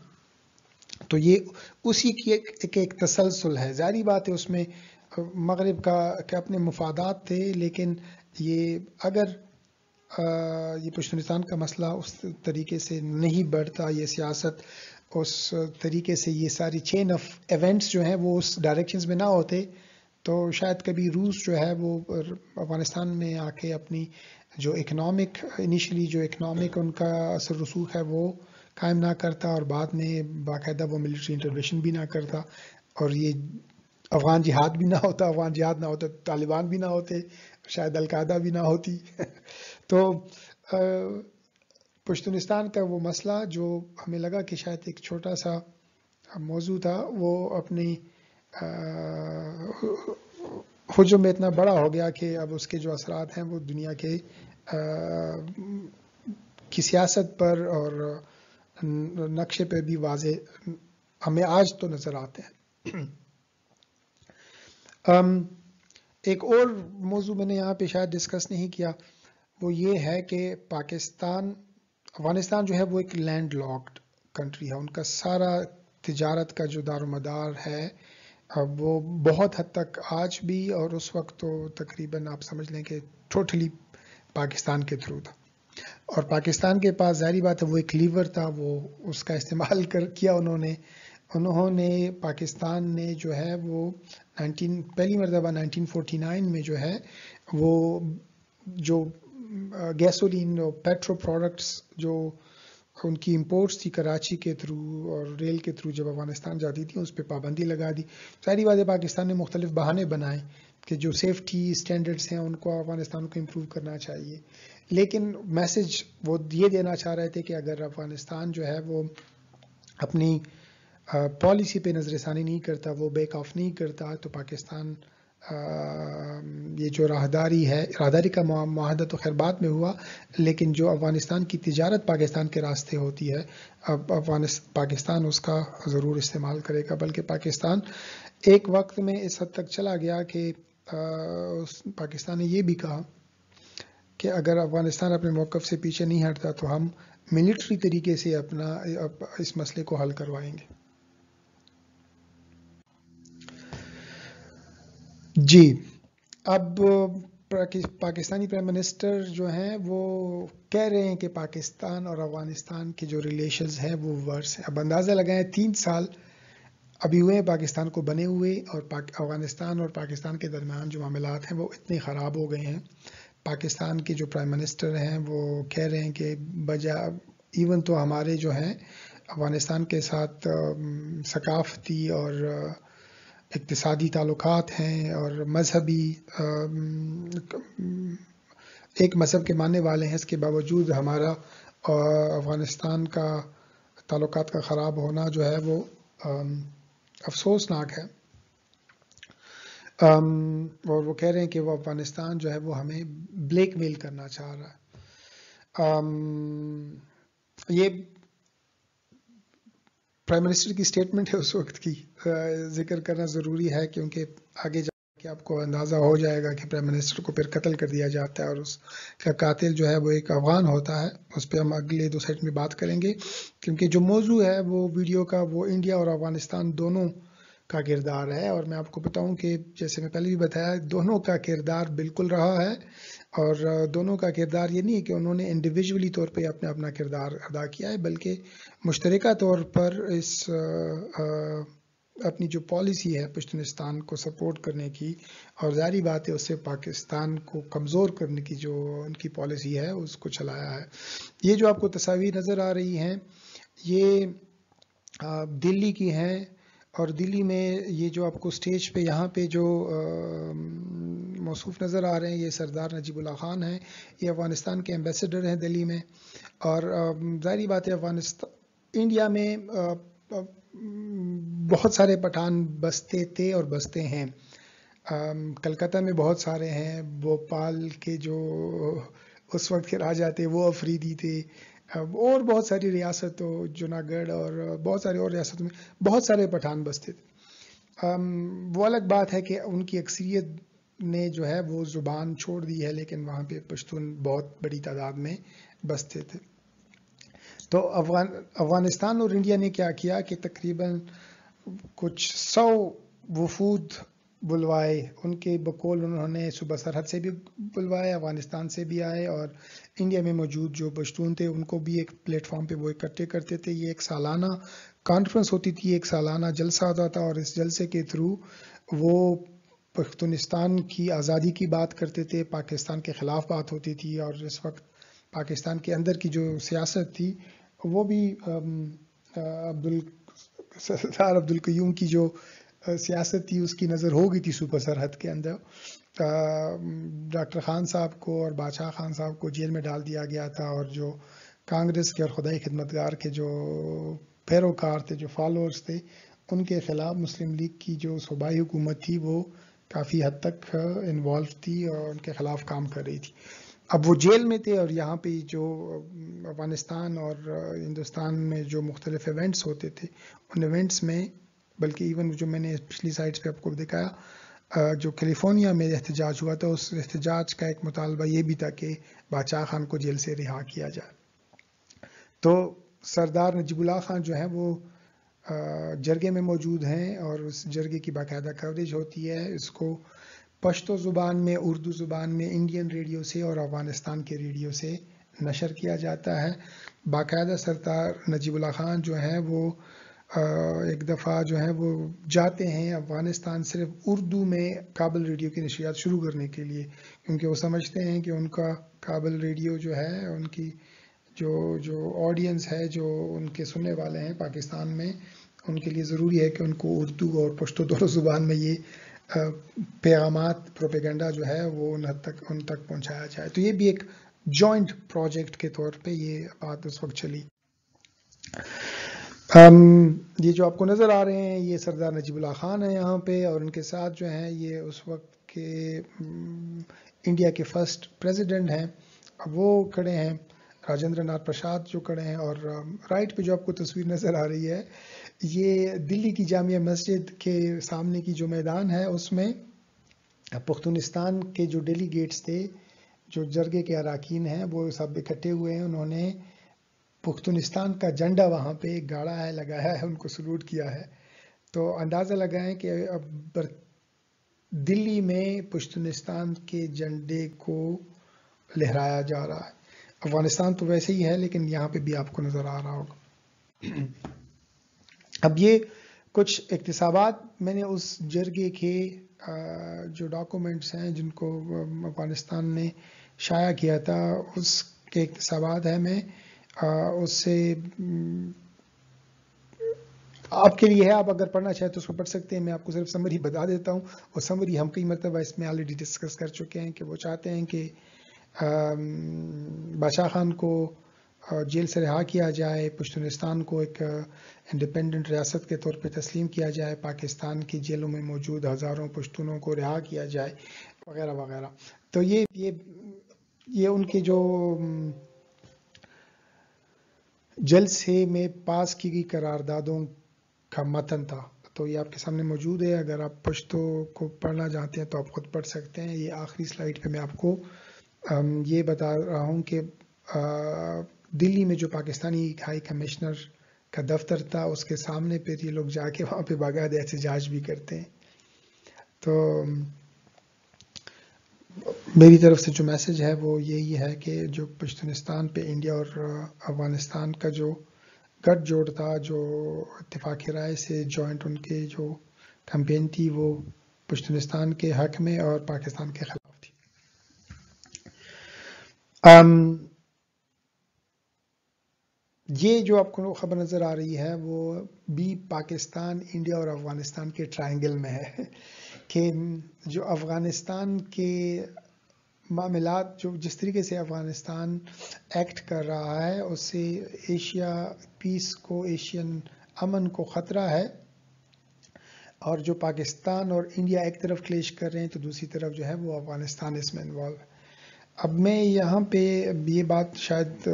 Speaker 1: تو یہ اسی کی ایک تسلسل ہے. ظاہری بات ہے اس میں مغرب کا اپنے مفادات تھے، لیکن یہ اگر یہ پشتونستان کا مسئلہ اس طریقے سے نہیں بڑھتا، یہ سیاست اس طریقے سے، یہ ساری چین آف ایونٹس جو ہیں وہ اس ڈائریکشنز میں نہ ہوتے، تو شاید کبھی روس جو ہے وہ افغانستان میں آ کے اپنی جو اکنامک انیشلی جو اکنامک ان کا اثر رسوخ ہے وہ قائم نہ کرتا، اور بعد میں باقاعدہ وہ ملٹری انٹروینشن بھی نہ کرتا، اور یہ افغان جہاد بھی نہ ہوتا، افغان جہاد نہ ہوتا طالبان بھی نہ ہوتے، شاید القاعدہ بھی نہ ہوتی. تو پشتونستان کا وہ مسئلہ جو ہمیں لگا کہ شاید ایک چھوٹا سا موضوع تھا، وہ اپنی حجم میں اتنا بڑا ہو گیا کہ اب اس کے جو اثرات ہیں وہ دنیا کے کی سیاست پر اور نقشے پہ بھی واضح ہمیں آج تو نظر آتے ہیں. ایک اور موضوع میں نے یہاں پہ شاید ڈسکس نہیں کیا، وہ یہ ہے کہ افغانستان جو ہے وہ ایک لینڈ لاکڈ کنٹری ہے. ان کا سارا تجارت کا جو دار و مدار ہے وہ بہت حد تک آج بھی، اور اس وقت تو تقریباً آپ سمجھ لیں کہ ٹوٹلی پاکستان کے تھرو تھا. اور پاکستان کے پاس ظاہری بات ہے وہ ایک لیور تھا، وہ اس کا استعمال کیا انہوں نے پاکستان نے جو ہے وہ پہلی مرتبہ 1949 میں جو ہے وہ جو گیسولین اور پیٹرو پروڈکٹس جو ان کی امپورٹس تھی کراچی کے تھرو اور ریل کے تھرو جب افغانستان جاتی تھی اس پہ پابندی لگا دی. ساری باتیں پاکستان نے مختلف بہانے بنائے کہ جو سیفٹی سٹینڈرڈز ہیں ان کو افغانستان کو امپروو کرنا چاہیے، لیکن میسج وہ یہ دینا چاہ رہے تھے کہ اگر افغانستان جو ہے وہ اپنی پالیسی پہ نظر ثانی نہیں کرتا، وہ بیک آف نہیں کرتا، تو پاکستان یہ جو راہداری کا معاہدہ تو خیر بعد میں ہوا، لیکن جو افغانستان کی تجارت پاکستان کے راستے ہوتی ہے اب پاکستان اس کا ضرور استعمال کرے گا. بلکہ پاکستان ایک وقت میں اس حد تک چلا گیا کہ پاکستان نے یہ بھی کہا کہ اگر افغانستان اپنے موقف سے پیچھے نہیں ہٹتا تو ہم ملٹری طریقے سے اس مسئلے کو حل کروائیں گے. جی، اب پاکستانی پرائم منسٹر جو ہیں وہ کہہ رہے ہیں کہ پاکستان اور افغانستان کے جو ریلیشنز ہیں وہ ورس ہیں. اب اندازہ لگائیں 3 سال ابھی ہوئے پاکستان کو بنے ہوئے، اور افغانستان اور پاکستان کے درمیان جو معاملات ہیں وہ اتنے خراب ہو گئے ہیں. پاکستان کے جو پرائم منسٹر ہیں وہ کہہ رہے ہیں کہ ایون تو ہمارے جو ہیں افغانستان کے ساتھ ثقافتی اور اقتصادی تعلقات ہیں اور مذہبی ایک مذہب کے ماننے والے ہیں، اس کے باوجود ہمارا افغانستان کا تعلقات کا خراب ہونا جو ہے وہ افسوسناک ہے. اور وہ کہہ رہے ہیں کہ وہ افغانستان جو ہے وہ ہمیں بلیک میل کرنا چاہ رہا ہے. یہ پرائم منسٹر کی سٹیٹمنٹ ہے اس وقت کی، ذکر کرنا ضروری ہے کیونکہ آگے جا کے آپ کو اندازہ ہو جائے گا کہ پرائم منسٹر کو پھر قتل کر دیا جاتا ہے اور اس کا قاتل جو ہے وہ ایک افغان ہوتا ہے. اس پہ ہم اگلے 2 سیٹ میں بات کریں گے، کیونکہ جو موضوع ہے وہ ویڈیو کا وہ انڈیا اور افغانستان دونوں کا کردار ہے. اور میں آپ کو بتاؤں کہ جیسے میں پہلے بھی بتایا، دونوں کا کردار بالکل رہا ہے، اور دونوں کا کردار یہ نہیں ہے کہ انہوں نے انڈیویجولی طور پہ اپنا کردار ادا کیا ہے، بلکہ مشترکہ طور پر اپنی جو پالیسی ہے پشتونستان کو سپورٹ کرنے کی، اور ظاہری بات ہے اس سے پاکستان کو کمزور کرنے کی جو ان کی پالیسی ہے اس کو چلایا ہے. یہ جو آپ کو تصاویر نظر آ رہی ہیں یہ دلی کی ہیں، اور دلی میں یہ جو آپ کو سٹیج پہ یہاں پہ جو موصوف نظر آ رہے ہیں یہ سردار نجیب اللہ خان ہیں، یہ افغانستان کے ایمبیسڈر ہیں دلی میں. اور ظاہری بات ہے انڈیا میں بہت سارے پٹھان بستے تھے اور بستے ہیں. کلکتہ میں بہت سارے ہیں، بھوپال کے جو اس وقت کے راجا تھے وہ افریدی تھے، اور بہت ساری ریاستوں جوناگڑھ اور بہت سارے اور ریاستوں میں بہت سارے پٹھان بستے تھے. وہ الگ بات ہے کہ ان کی اکثریت نے جو ہے وہ زبان چھوڑ دی ہے، لیکن وہاں پہ پشتون بہت بڑی تعداد میں بستے تھے. تو افغانستان اور انڈیا نے کیا کیا کہ تقریباً کچھ 100 وفود بلوائے، ان کے بقول انہوں نے صوبہ سرحد سے بھی بلوائے، افغانستان سے بھی آئے، اور انڈیا میں موجود جو پشتون تھے ان کو بھی ایک پلیٹ فارم پہ وہ اکٹھے کرتے تھے. یہ ایک سالانہ کانفرنس ہوتی تھی، ایک سالانہ جلسہ ہوتا تھا، اور اس جلسے کے تھرو وہ پختونستان کی آزادی کی بات کرتے تھے، پاکستان کے خلاف بات ہوتی تھی. اور اس وقت پاکستان کے اندر کی جو سیاست تھی وہ بھی سردار عبدالقیوم کی جو سیاست تھی اس کی نظر ہو گئی تھی صوبہ سرحد کے اندر. ڈاکٹر خان صاحب کو اور بادشاہ خان صاحب کو جیل میں ڈال دیا گیا تھا، اور جو کانگریس کے اور خدائی خدمتگار کے جو پیروکار تھے، جو فالوورز تھے، ان کے خلاف مسلم لیگ کی جو صوبائی حکومت تھی وہ کافی حد تک انوالو تھی اور ان کے خلاف کام کر رہی تھی. اب وہ جیل میں تھے، اور یہاں پہ جو افغانستان اور ہندوستان میں جو مختلف ایونٹس ہوتے تھے ان ایونٹس میں، بلکہ ایون جو میں نے پچھلی سائٹس پہ آپ کو دکھایا، جو کیلیفورنیا میں احتجاج ہوا تھا، اس احتجاج کا ایک مطالبہ یہ بھی تھا کہ بادشاہ خان کو جیل سے رہا کیا جائے. تو سردار نجیب اللہ خان جو ہیں وہ جرگے میں موجود ہیں، اور اس جرگے کی باقاعدہ کوریج ہوتی ہے. اس کو پشتو زبان میں، اردو زبان میں انڈین ریڈیو سے اور افغانستان کے ریڈیو سے نشر کیا جاتا ہے. باقاعدہ سردار نجیب اللہ خان جو ہیں وہ ایک دفعہ جو ہیں وہ جاتے ہیں افغانستان صرف اردو میں کابل ریڈیو کی نشریات شروع کرنے کے لیے، کیونکہ وہ سمجھتے ہیں کہ ان کا کابل ریڈیو جو ہے، ان کی جو آڈینس ہے، جو ان کے سننے والے ہیں پاکستان میں، ان کے لیے ضروری ہے کہ ان کو اردو اور پشتو دونوں زبان میں یہ پیغامات، پروپیگنڈا جو ہے وہ ان تک پہنچایا جائے. تو یہ بھی ایک جوائنٹ پروجیکٹ کے طور پہ یہ بات اس وقت چلی. یہ جو آپ کو نظر آ رہے ہیں یہ سردار نجیب اللہ خان ہیں یہاں پہ، اور ان کے ساتھ جو ہیں یہ اس وقت کے انڈیا کے فرسٹ پریزیڈنٹ ہیں، وہ کھڑے ہیں، راجندر ناتھ پرساد جو کھڑے ہیں. اور رائٹ پہ جو آپ کو تصویر نظر آ رہی ہے یہ دلی کی جامعہ مسجد کے سامنے کی جو میدان ہے، اس میں پختونستان کے جو ڈیلیگیٹس تھے، جو جرگے کے اراکین ہیں، وہ سب اکٹھے ہوئے ہیں. انہوں نے پختونستان کا جھنڈا وہاں پہ گاڑا ہے، لگایا ہے، ان کو سلوٹ کیا ہے. تو اندازہ لگائیں کہ اب دلی میں پشتونستان کے جھنڈے کو لہرایا جا رہا ہے. افغانستان تو ویسے ہی ہے، لیکن یہاں پہ بھی آپ کو نظر آ رہا ہوگا. اب یہ کچھ اقتصابات میں نے اس جرگے کے جو ڈاکومنٹس ہیں جن کو افغانستان نے شائع کیا تھا، اس کے اقتصابات ہیں. میں اس سے آپ کے لیے ہے، آپ اگر پڑھنا چاہیں تو اس کو پڑھ سکتے ہیں. میں آپ کو صرف سمری بتا دیتا ہوں، اور سمری ہم کئی مرتبہ اس میں آلریڈی ڈسکس کر چکے ہیں کہ وہ چاہتے ہیں کہ بادشاہ خان کو جیل سے رہا کیا جائے، پشتونستان کو ایک انڈیپینڈنٹ ریاست کے طور پہ تسلیم کیا جائے، پاکستان کی جیلوں میں موجود ہزاروں پشتونوں کو رہا کیا جائے، وغیرہ وغیرہ. تو یہ ان کے جو جلسے میں پاس کی گئی قراردادوں کا متن تھا. تو یہ آپ کے سامنے موجود ہے، اگر آپ پشتو کو پڑھنا چاہتے ہیں تو آپ خود پڑھ سکتے ہیں. یہ آخری سلائیڈ پہ میں آپ کو یہ بتا رہا ہوں کہ دلی میں جو پاکستانی ہائی کمشنر کا دفتر تھا، اس کے سامنے پہ یہ لوگ جا کے وہاں پہ باقاعدہ احتجاج بھی کرتے ہیں. تو میری طرف سے جو میسج ہے وہ یہی ہے کہ جو پشتونستان پہ انڈیا اور افغانستان کا جو گٹھ جوڑ تھا، جو اتفاق رائے سے جوائنٹ ان کے جو کمپین تھی، وہ پشتونستان کے حق میں اور پاکستان کے خلاف تھی. یہ جو آپ کو خبر نظر آ رہی ہے وہ بھی پاکستان، انڈیا اور افغانستان کے ٹرائنگل میں ہے کہ جو افغانستان کے معاملات، جو جس طریقے سے افغانستان ایکٹ کر رہا ہے، اس سے ایشیا پیس کو، ایشین امن کو خطرہ ہے. اور جو پاکستان اور انڈیا ایک طرف کلیش کر رہے ہیں تو دوسری طرف جو ہے وہ افغانستان اس میں انوالو ہے. اب میں یہاں پہ یہ بات شاید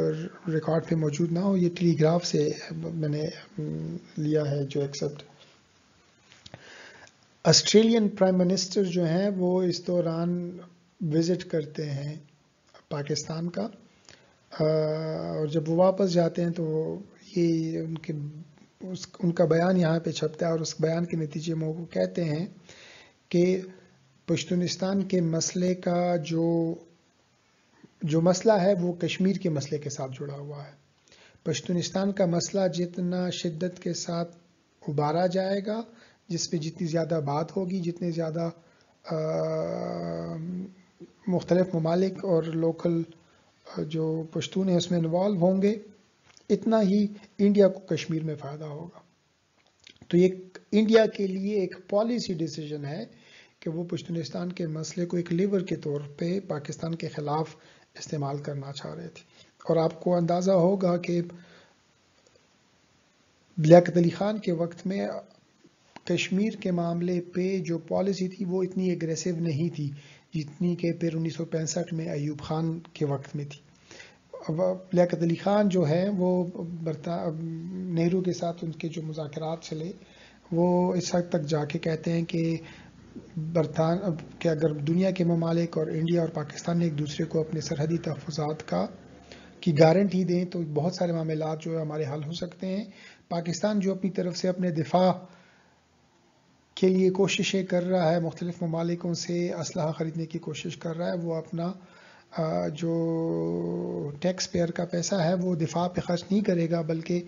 Speaker 1: ریکارڈ پہ موجود نہ ہو، یہ ٹیلی گراف سے میں نے لیا ہے جو ایکسپٹ. آسٹریلین پرائم منسٹر جو ہیں وہ اس دوران وزٹ کرتے ہیں پاکستان کا، اور جب وہ واپس جاتے ہیں تو یہ ان کا بیان یہاں پہ چھپتا ہے، اور اس بیان کے نتیجے میں وہ کہتے ہیں کہ پشتونستان کے مسئلے کا جو مسئلہ ہے وہ کشمیر کے مسئلے کے ساتھ جڑا ہوا ہے۔ پشتونستان کا مسئلہ جتنا شدت کے ساتھ ابھارا جائے گا، جس پہ جتنی زیادہ بات ہوگی، جتنے زیادہ مختلف ممالک اور لوکل جو پشتون ہیں اس میں انوالو ہوں گے، اتنا ہی انڈیا کو کشمیر میں فائدہ ہوگا۔ تو یہ انڈیا کے لیے ایک پالیسی ڈیسیجن ہے کہ وہ پشتونستان کے مسئلے کو ایک لیور کے طور پہ پاکستان کے خلاف استعمال کرنا چاہ رہے تھے۔ اور آپ کو اندازہ ہوگا کہ لیاقت علی خان کے وقت میں کشمیر کے معاملے پہ جو پالیسی تھی وہ اتنی اگریسو نہیں تھی جتنی کہ پھر 1965 میں ایوب خان کے وقت میں تھی۔ لیاقت علی خان جو ہے وہ نہرو کے ساتھ ان کے جو مذاکرات چلے، وہ اس حد تک جا کے کہتے ہیں کہ کہ اگر دنیا کے ممالک اور انڈیا اور پاکستان ایک دوسرے کو اپنے سرحدی تحفظات کی گارنٹی دیں تو بہت سارے معاملات جو ہے ہمارے حل ہو سکتے ہیں۔ پاکستان جو اپنی طرف سے اپنے دفاع کے لیے کوششیں کر رہا ہے، مختلف ممالکوں سے اسلحہ خریدنے کی کوشش کر رہا ہے، وہ اپنا جو ٹیکس پیئر کا پیسہ ہے وہ دفاع پہ خرچ نہیں کرے گا، بلکہ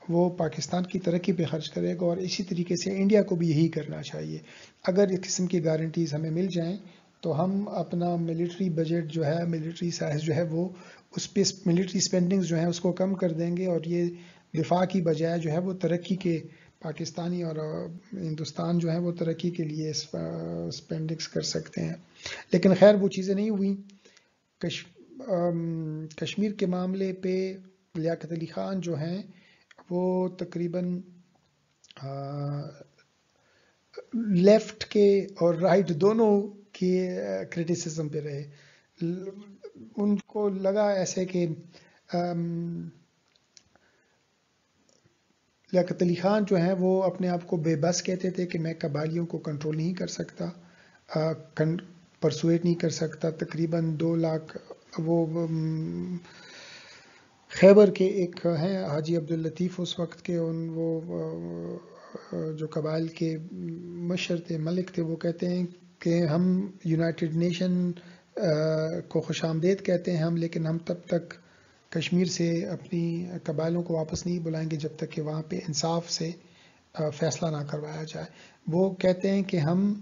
Speaker 1: وہ پاکستان کی ترقی پہ خرچ کرے گا۔ اور اسی طریقے سے انڈیا کو بھی یہی کرنا چاہیے۔ اگر اس قسم کی گارنٹیز ہمیں مل جائیں تو ہم اپنا ملٹری بجٹ جو ہے، ملٹری سائز جو ہے، وہ اس پہ ملٹری اسپینڈنگز جو ہیں اس کو کم کر دیں گے، اور یہ دفاع کی بجائے جو ہے وہ ترقی کے، پاکستانی اور ہندوستان جو ہے وہ ترقی کے لیے اسپینڈنگز کر سکتے ہیں۔ لیکن خیر وہ چیزیں نہیں ہوئیں۔ کشمیر کے معاملے پہ لیاقت علی خان جو ہیں وہ تقریباً لیفٹ کے اور رائٹ دونوں کے کرٹیسزم پہ رہے۔ ان کو لگا ایسے کہ لیاقت علی خان جو ہیں وہ اپنے آپ کو بے بس کہتے تھے کہ میں قبائلیوں کو کنٹرول نہیں کر سکتا، پرسویٹ نہیں کر سکتا۔ تقریباً 2 لاکھ وہ خیبر کے ایک ہیں حاجی عبداللطیف اس وقت کے، وہ جو قبائل کے مشر تھے، ملک تھے، وہ کہتے ہیں کہ ہم یونائٹڈ نیشن کو خوش آمدید کہتے ہیں ہم، لیکن ہم تب تک کشمیر سے اپنی قبائلوں کو واپس نہیں بلائیں گے جب تک کہ وہاں پہ انصاف سے فیصلہ نہ کروایا جائے۔ وہ کہتے ہیں کہ ہم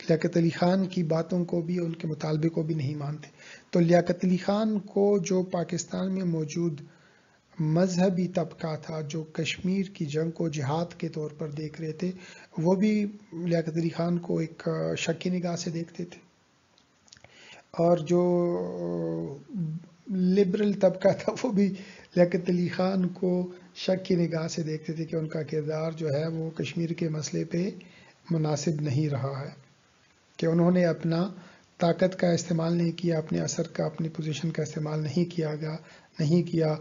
Speaker 1: لیاقت علی خان کی باتوں کو بھی، ان کے مطالبے کو بھی نہیں مانتے۔ تو لیاقت علی خان کو جو پاکستان میں موجود مذہبی طبقہ تھا، جو کشمیر کی جنگ کو جہاد کے طور پر دیکھ رہے تھے، وہ بھی لیاقت علی خان کو ایک شک کی نگاہ سے دیکھتے تھے۔ اور جو لبرل طبقہ تھا وہ بھی لیاقت علی خان کو شک کی نگاہ سے دیکھتے تھے کہ ان کا کردار جو ہے وہ کشمیر کے مسئلے پہ مناسب نہیں رہا ہے، کہ انہوں نے اپنا طاقت کا استعمال نہیں کیا، اپنے اثر کا، اپنی پوزیشن کا استعمال نہیں کیا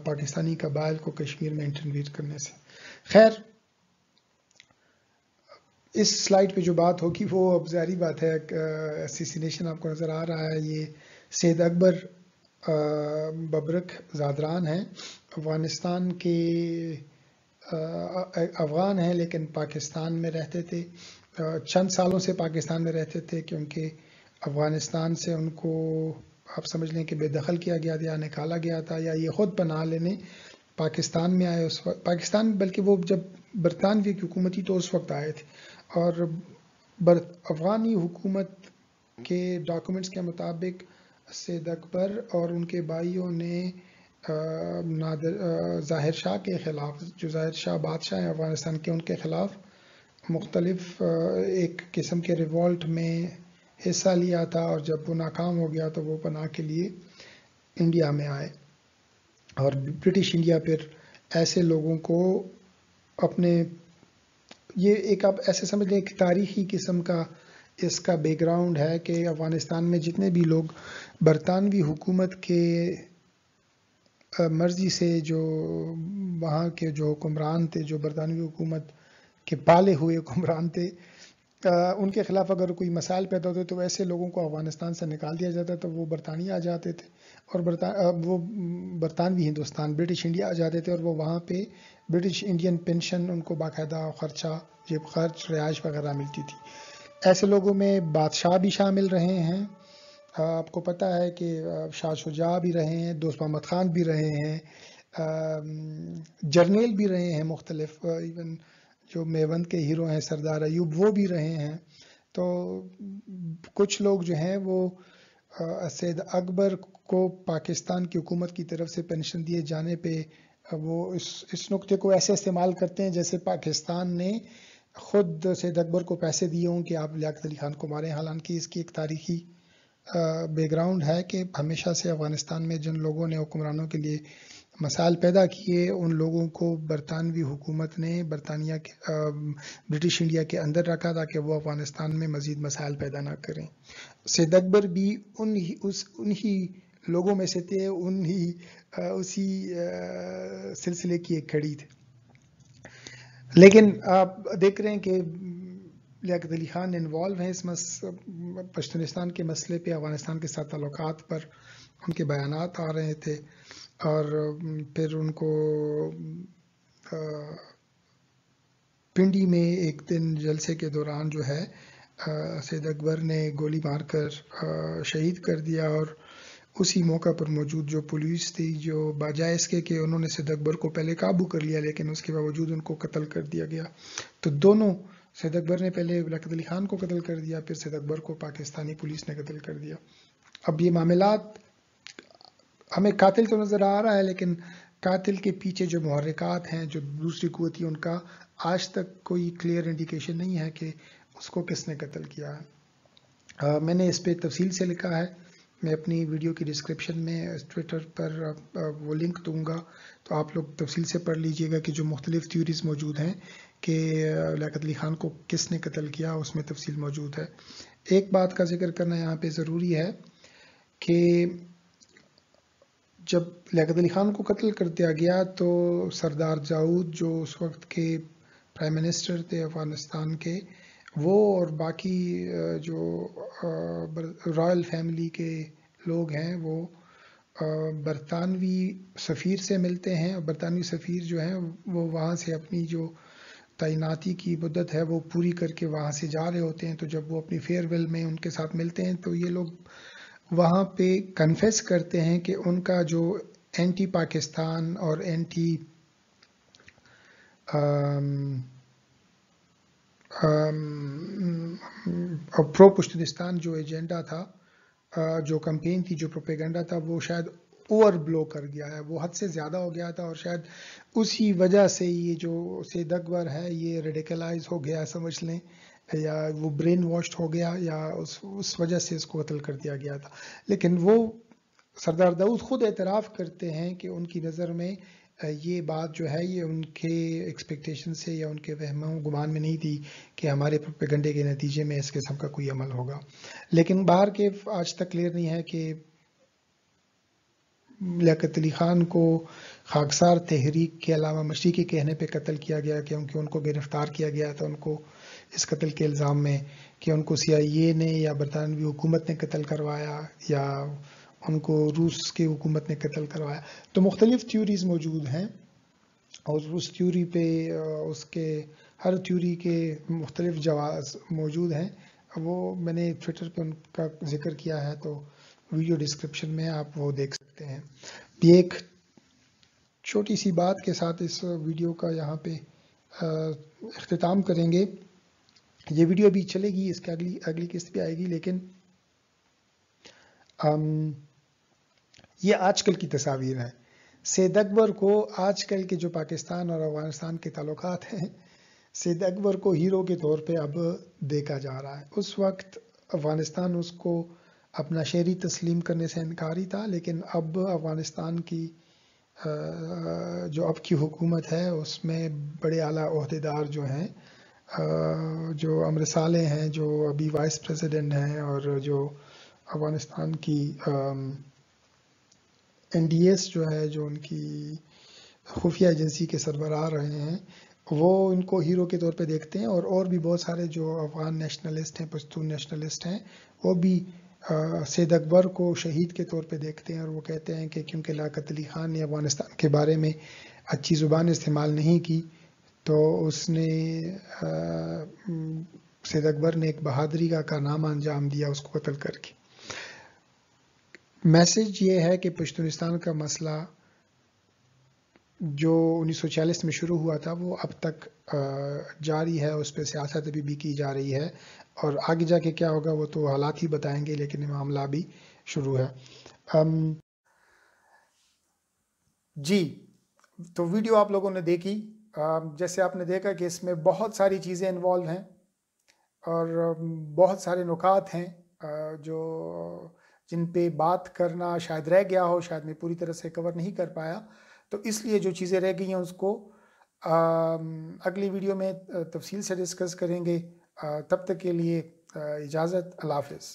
Speaker 1: پاکستانی قبائل کو کشمیر میں انٹروین کرنے سے۔ خیر، اس سلائیڈ پہ جو بات ہوگی وہ اب ظاہری بات ہے، اسیسینیشن آپ کو نظر آ رہا ہے، یہ سید اکبر ببرک زادران ہیں، افغانستان کے افغان ہیں لیکن پاکستان میں رہتے تھے، چند سالوں سے پاکستان میں رہتے تھے کیونکہ افغانستان سے ان کو آپ سمجھ لیں کہ بے دخل کیا گیا تھا، یا نکالا گیا تھا، یا یہ خود پناہ لینے پاکستان میں آئے۔ اس وقت پاکستان، بلکہ وہ جب برطانوی کی حکومت تھی تو اس وقت آئے تھے، اور افغانی حکومت کے ڈاکومنٹس کے مطابق سید اکبر اور ان کے بھائیوں نے ظاہر شاہ کے خلاف، جو ظاہر شاہ بادشاہ ہیں افغانستان کے، ان کے خلاف مختلف ایک قسم کے ریوولٹ میں حصہ لیا تھا، اور جب وہ ناکام ہو گیا تو وہ پناہ کے لیے انڈیا میں آئے۔ اور برٹش انڈیا پھر ایسے لوگوں کو اپنے، یہ ایک آپ ایسے سمجھ لیں ایک تاریخی قسم کا اس کا بیک گراؤنڈ ہے کہ افغانستان میں جتنے بھی لوگ برطانوی حکومت کے مرضی سے، جو وہاں کے جو حکمران تھے، جو برطانوی حکومت کے پالے ہوئے حکمران تھے، ان کے خلاف اگر کوئی مسائل پیدا ہوتے تو ایسے لوگوں کو افغانستان سے نکال دیا جاتا تو وہ برطانیہ آ جاتے تھے، اور وہ برطانوی ہندوستان برٹش انڈیا آ جاتے تھے، اور وہ وہاں پہ برٹش انڈین پینشن ان کو باقاعدہ خرچہ، جیب خرچ، رہائش وغیرہ ملتی تھی۔ ایسے لوگوں میں بادشاہ بھی شامل رہے ہیں، آپ کو پتہ ہے کہ شاہ شجاع بھی رہے ہیں، دوست محمد خان بھی رہے ہیں، جرنیل بھی رہے ہیں مختلف، ایون جو میوند کے ہیرو ہیں سردار ایوب وہ بھی رہے ہیں۔ تو کچھ لوگ جو ہیں وہ سید اکبر کو پاکستان کی حکومت کی طرف سے پینشن دیے جانے پہ وہ اس نقطے کو ایسے استعمال کرتے ہیں جیسے پاکستان نے خود سید اکبر کو پیسے دیے ہوں کہ آپ لیاقت علی خان کو ماریں، حالانکہ اس کی ایک تاریخی بیک گراؤنڈ ہے کہ ہمیشہ سے افغانستان میں جن لوگوں نے حکمرانوں کے لیے مسائل پیدا کیے ان لوگوں کو برطانوی حکومت نے برطانیہ کے برٹش انڈیا کے اندر رکھا تاکہ وہ افغانستان میں مزید مسائل پیدا نہ کریں۔ سید اکبر بھی انہی لوگوں میں سے تھے، اسی سلسلے کی ایک کڑی تھے۔ لیکن آپ دیکھ رہے ہیں کہ لیاقت علی خان انوالو ہیں اس پشتونستان کے مسئلے پہ، افغانستان کے ساتھ تعلقات پر ان کے بیانات آ رہے تھے، اور پھر ان کو پنڈی میں ایک دن جلسے کے دوران جو ہے سید اکبر نے گولی مار کر شہید کر دیا، اور اسی موقع پر موجود جو پولیس تھی، جو بجائے اس کے کہ انہوں نے سید اکبر کو پہلے قابو کر لیا لیکن اس کے باوجود ان کو قتل کر دیا گیا۔ تو دونوں، سید اکبر نے پہلے لیاقت علی خان کو قتل کر دیا، پھر سید اکبر کو پاکستانی پولیس نے قتل کر دیا۔ اب یہ معاملات ہمیں قاتل تو نظر آ رہا ہے، لیکن قاتل کے پیچھے جو محرکات ہیں، جو دوسری قوتی، ان کا آج تک کوئی کلیئر انڈیکیشن نہیں ہے کہ اس کو کس نے قتل کیا ہے۔ میں نے اس پہ تفصیل سے لکھا ہے، میں اپنی ویڈیو کی ڈسکرپشن میں ٹویٹر پر وہ لنک دوں گا، تو آپ لوگ تفصیل سے پڑھ لیجئے گا کہ جو مختلف تھیوریز موجود ہیں کہ لیاقت علی خان کو کس نے قتل کیا، اس میں تفصیل موجود ہے۔ ایک بات کا ذکر کرنا یہاں پہ ضروری ہے کہ جب لیاقت علی خان کو قتل کر دیا گیا تو سردار داؤد جو اس وقت کے پرائم منسٹر تھے افغانستان کے، وہ اور باقی جو رائل فیملی کے لوگ ہیں وہ برطانوی سفیر سے ملتے ہیں، اور برطانوی سفیر جو ہیں وہ وہاں سے اپنی جو تعیناتی کی مدت ہے وہ پوری کر کے وہاں سے جا رہے ہوتے ہیں۔ تو جب وہ اپنی فیئر ویل میں ان کے ساتھ ملتے ہیں تو یہ لوگ وہاں پہ کنفیس کرتے ہیں کہ ان کا جو اینٹی پاکستان اور اینٹی پرو پشتونستان جو ایجنڈا تھا، جو کمپین تھی، جو پروپیگنڈا تھا، وہ شاید اوور بلو کر گیا ہے، وہ حد سے زیادہ ہو گیا تھا، اور شاید اسی وجہ سے یہ جو سید اکبر ہے یہ ریڈیکلائز ہو گیا سمجھ لیں، یا وہ برین واشڈ ہو گیا، یا اس وجہ سے اس کو قتل کر دیا گیا تھا۔ لیکن وہ سردار داؤد خود اعتراف کرتے ہیں کہ ان کی نظر میں یہ بات جو ہے یہ ان کے ایکسپیکٹیشن سے یا ان کے وہم و گمان میں نہیں تھی کہ ہمارے پروپیگنڈے کے نتیجے میں اس قسم کا کوئی عمل ہوگا۔ لیکن باہر کے آج تک کلیئر نہیں ہے کہ لیاقت علی خان کو خاکسار تحریک کے علاوہ مشرقی کے کہنے پہ قتل کیا گیا، کیونکہ ان کو گرفتار کیا گیا تھا ان کو اس قتل کے الزام میں کہ ان کو CIA نے یا برطانوی حکومت نے قتل کروایا یا ان کو روس کی حکومت نے قتل کروایا۔ تو مختلف تھیوریز موجود ہیں، اور اس تھیوری پہ اس کے ہر تھیوری کے مختلف جواز موجود ہیں۔ وہ میں نے ٹویٹر پہ ان کا ذکر کیا ہے، تو ویڈیو ڈسکرپشن میں آپ وہ دیکھ سکتے ہیں۔ یہ ایک چھوٹی سی بات کے ساتھ اس ویڈیو کا یہاں پہ اختتام کریں گے۔ یہ ویڈیو بھی چلے گی، اس کے اگلی قسط بھی آئے گی، لیکن یہ آج کل کی تصاویر ہیں۔ سید اکبر کو آج کل کے جو پاکستان اور افغانستان کے تعلقات ہیں، سید اکبر کو ہیرو کے طور پہ اب دیکھا جا رہا ہے۔ اس وقت افغانستان اس کو اپنا شہری تسلیم کرنے سے انکاری تھا، لیکن اب افغانستان کی جو اب کی حکومت ہے اس میں بڑے اعلیٰ عہدیدار جو ہیں، جو امر صالح ہیں، جو ابھی وائس پریزیڈنٹ ہیں، اور جو افغانستان کی NDS جو ہے، جو ان کی خفیہ ایجنسی کے سربراہ رہے ہیں، وہ ان کو ہیرو کے طور پہ دیکھتے ہیں، اور بھی بہت سارے جو افغان نیشنلسٹ ہیں، پشتون نیشنلسٹ ہیں، وہ بھی سید اکبر کو شہید کے طور پہ دیکھتے ہیں، اور وہ کہتے ہیں کہ کیونکہ لیاقت علی خان نے افغانستان کے بارے میں اچھی زبان استعمال نہیں کی، تو اس نے سید اکبر نے ایک بہادری کا کارنامہ انجام دیا اس کو قتل کر کے۔ میسج یہ ہے کہ پشتونستان کا مسئلہ جو 1946 میں شروع ہوا تھا وہ اب تک جاری ہے، اس پہ سیاست ابھی بھی کی جا رہی ہے، اور آگے جا کے کیا ہوگا وہ تو حالات ہی بتائیں گے، لیکن یہ معاملہ بھی شروع ہے۔ جی، تو ویڈیو آپ لوگوں نے دیکھی، جیسے آپ نے دیکھا کہ اس میں بہت ساری چیزیں انوالو ہیں، اور بہت سارے نکات ہیں جو جن پہ بات کرنا شاید رہ گیا ہو، شاید میں پوری طرح سے کور نہیں کر پایا، تو اس لیے جو چیزیں رہ گئی ہیں اس کو اگلی ویڈیو میں تفصیل سے ڈسکس کریں گے۔ تب تک کے لیے اجازت، اللہ حافظ۔